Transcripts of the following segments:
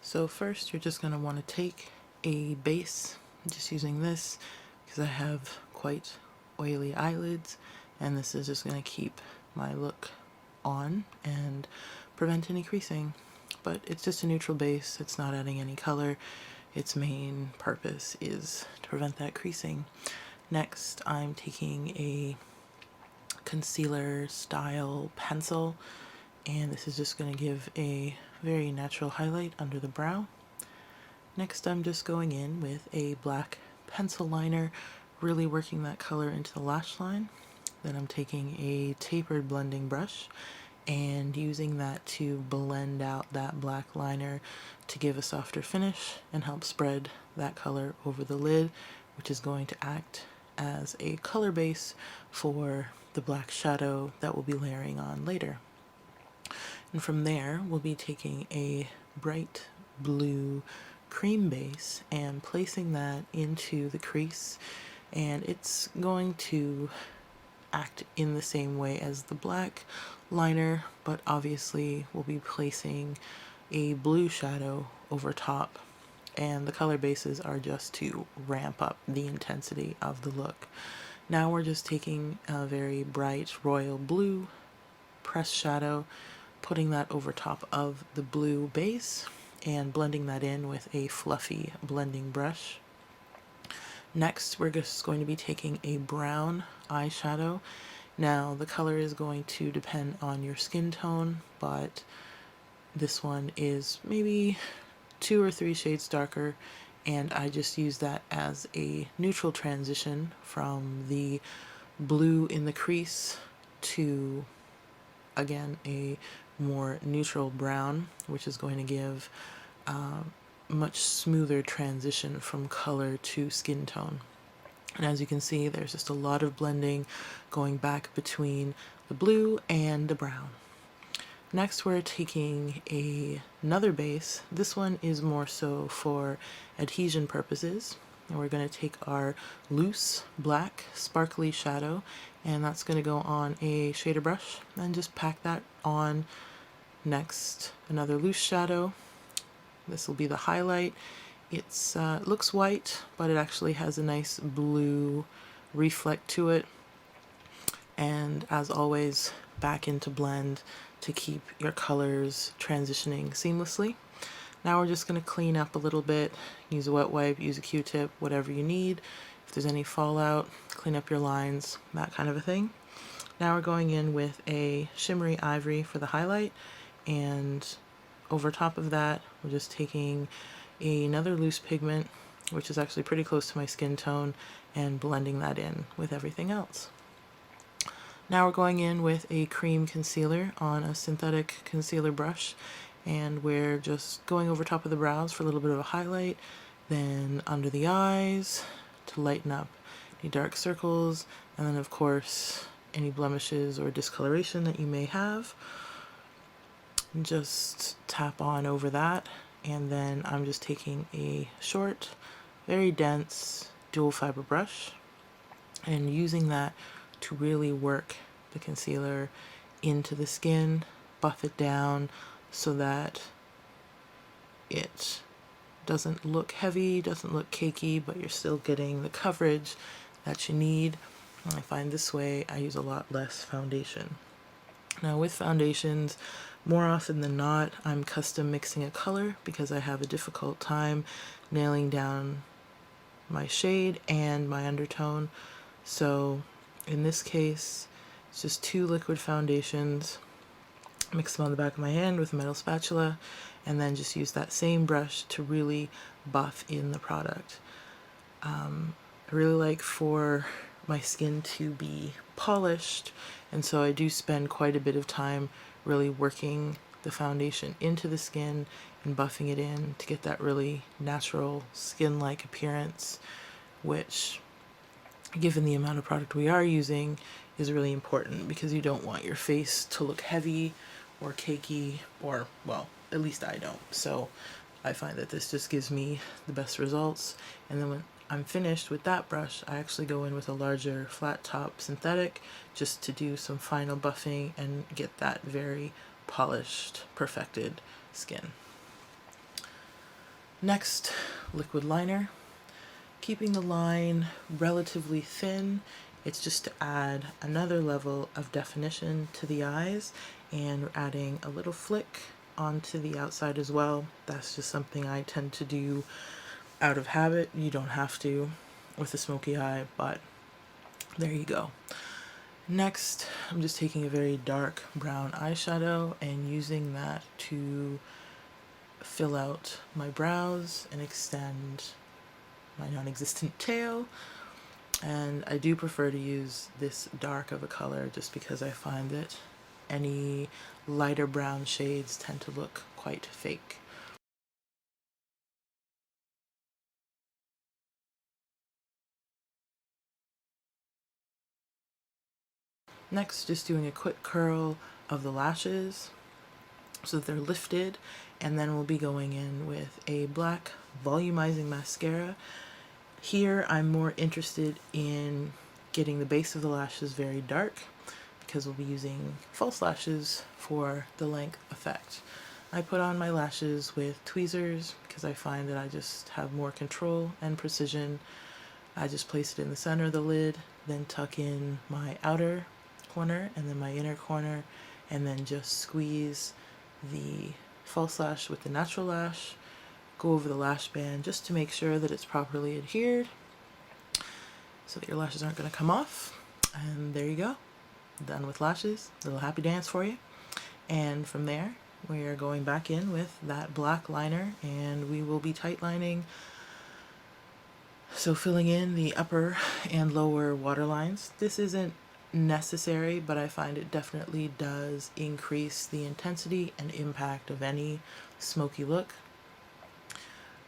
So first you're just going to want to take a base, I'm just using this because I have quite oily eyelids, and this is just going to keep my look on and prevent any creasing. But it's just a neutral base, it's not adding any color. Its main purpose is to prevent that creasing. Next, I'm taking a concealer style pencil, and this is just going to give a very natural highlight under the brow. Next, I'm just going in with a black pencil liner, really working that color into the lash line. Then I'm taking a tapered blending brush and using that to blend out that black liner to give a softer finish and help spread that color over the lid, which is going to act as a color base for the black shadow that we'll be layering on later. And from there, we'll be taking a bright blue cream base and placing that into the crease, and it's going to act in the same way as the black liner, but obviously we'll be placing a blue shadow over top, and the color bases are just to ramp up the intensity of the look. Now we're just taking a very bright royal blue pressed shadow, putting that over top of the blue base and blending that in with a fluffy blending brush. Next, we're just going to be taking a brown eyeshadow. Now, the color is going to depend on your skin tone, but this one is maybe 2 or 3 shades darker, and I just use that as a neutral transition from the blue in the crease to, again, a more neutral brown, which is going to give much smoother transition from color to skin tone. And as you can see, there's just a lot of blending going back between the blue and the brown. Next, we're taking another base. This one is more so for adhesion purposes. And we're going to take our loose black sparkly shadow, and that's going to go on a shader brush and just pack that on. Next, another loose shadow. This will be the highlight. It looks white, but it actually has a nice blue reflect to it. And as always, back into blend to keep your colors transitioning seamlessly. Now we're just going to clean up a little bit. Use a wet wipe, use a Q-tip, whatever you need. If there's any fallout, clean up your lines, that kind of a thing. Now we're going in with a shimmery ivory for the highlight, and over top of that, we're just taking another loose pigment, which is actually pretty close to my skin tone, and blending that in with everything else. Now we're going in with a cream concealer on a synthetic concealer brush, and we're just going over top of the brows for a little bit of a highlight, then under the eyes to lighten up any dark circles, and then of course any blemishes or discoloration that you may have. Just tap on over that, and then I'm just taking a short, very dense dual fiber brush and using that to really work the concealer into the skin, buff it down so that it doesn't look heavy, doesn't look cakey, but you're still getting the coverage that you need. And I find this way I use a lot less foundation. Now with foundations, more often than not, I'm custom mixing a color because I have a difficult time nailing down my shade and my undertone. So in this case, it's just 2 liquid foundations. Mix them on the back of my hand with a metal spatula, and then just use that same brush to really buff in the product. I really like for my skin to be polished, and so I do spend quite a bit of time really working the foundation into the skin and buffing it in to get that really natural skin-like appearance, which, given the amount of product we are using, is really important because you don't want your face to look heavy or cakey, or, well, at least I don't. So I find that this just gives me the best results. And then when I'm finished with that brush, I actually go in with a larger flat top synthetic just to do some final buffing and get that very polished, perfected skin. Next, liquid liner. Keeping the line relatively thin, it's just to add another level of definition to the eyes, and adding a little flick onto the outside as well. That's just something I tend to do out of habit. You don't have to with a smoky eye, but there you go. Next, I'm just taking a very dark brown eyeshadow and using that to fill out my brows and extend my non-existent tail. And I do prefer to use this dark of a color just because I find that any lighter brown shades tend to look quite fake. Next, just doing a quick curl of the lashes so that they're lifted, and then we'll be going in with a black volumizing mascara. Here I'm more interested in getting the base of the lashes very dark because we'll be using false lashes for the length effect. I put on my lashes with tweezers because I find that I just have more control and precision. I just place it in the center of the lid, then tuck in my outer corner and then my inner corner, and then just squeeze the false lash with the natural lash, go over the lash band just to make sure that it's properly adhered so that your lashes aren't going to come off. And there you go, done with lashes. Little happy dance for you. And from there we are going back in with that black liner, and we will be tight lining, so filling in the upper and lower waterlines. This isn't necessary, but I find it definitely does increase the intensity and impact of any smoky look.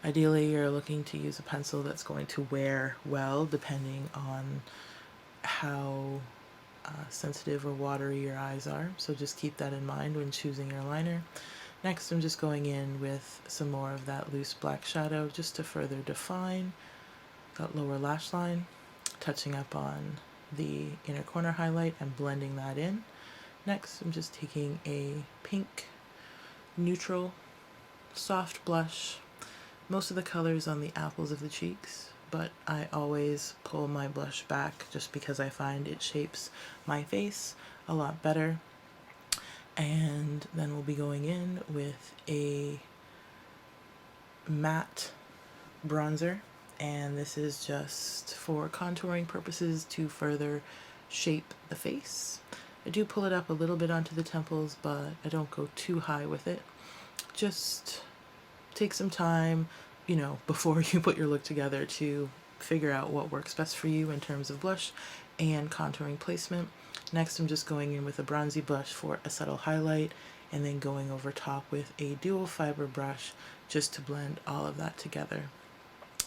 Ideally, you're looking to use a pencil that's going to wear well, depending on how sensitive or watery your eyes are. So just keep that in mind when choosing your liner. Next, I'm just going in with some more of that loose black shadow just to further define that lower lash line, touching up on the inner corner highlight and blending that in. Next, I'm just taking a pink neutral soft blush. Most of the colors on the apples of the cheeks, but I always pull my blush back just because I find it shapes my face a lot better. And then we'll be going in with a matte bronzer, and this is just for contouring purposes to further shape the face. I do pull it up a little bit onto the temples, but I don't go too high with it. Just take some time, you know, before you put your look together to figure out what works best for you in terms of blush and contouring placement. Next, I'm just going in with a bronzy blush for a subtle highlight, and then going over top with a dual fiber brush just to blend all of that together.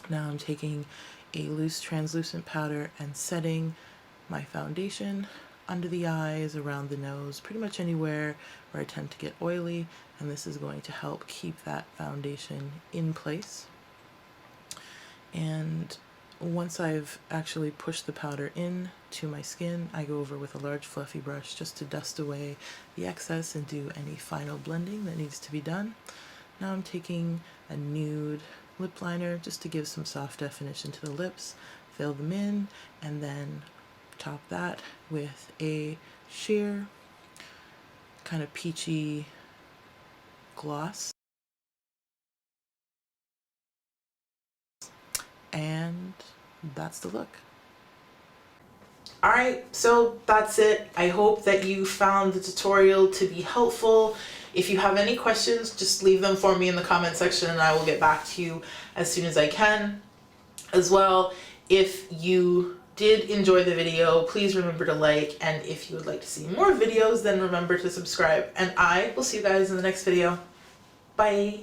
Now I'm taking a loose translucent powder and setting my foundation under the eyes, around the nose, pretty much anywhere where I tend to get oily, and this is going to help keep that foundation in place. And once I've actually pushed the powder in to my skin, I go over with a large fluffy brush just to dust away the excess and do any final blending that needs to be done. Now I'm taking a nude lip liner just to give some soft definition to the lips, fill them in, and then top that with a sheer kind of peachy gloss. And that's the look. Alright, so that's it. I hope that you found the tutorial to be helpful. If you have any questions, just leave them for me in the comment section and I will get back to you as soon as I can. As well, if you did enjoy the video, please remember to like, and if you would like to see more videos, then remember to subscribe. And I will see you guys in the next video. Bye!